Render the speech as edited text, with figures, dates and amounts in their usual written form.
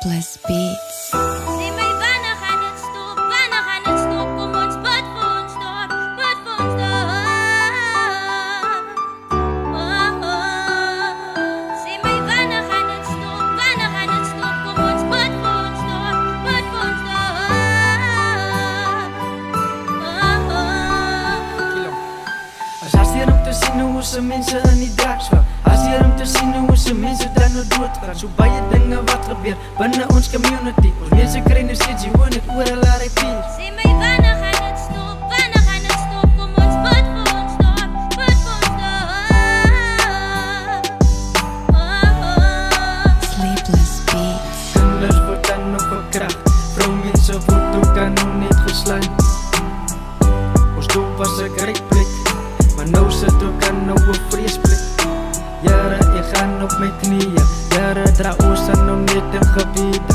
Sleepless Beats. Sê my wanneer gaan het stop? Wanneer gaan het stop? Kom ons bid vir ons stop, bid vir ons stop. Sê my wanneer gaan het stop? Wanneer gaan het stop? Kom ons bid vir ons stop, bid vir ons stop. As hartseer om te sien hoe se mense in die draak swak. Hartseer om te sien hoe se mense dan nou doodgaan. So baie dinge wat gebeur binne ons community. Ons mense kry nou steeds die hoon het oor hulle repeat. Sê my wanneer gaan het stop? Wanneer gaan het stop? Kom ons bid vir ons stop, bid vir ons stop. Sleepless Beats. Kinders word dan nog verkragt. Vroumense word ook dan nog net geslaan. Ons dorp was 'n great plek, maar nou sit ook aan nou 'n vreesplek. Jare, ek gaan op my knieë. Jare, dra ons aan nou net in gebiede.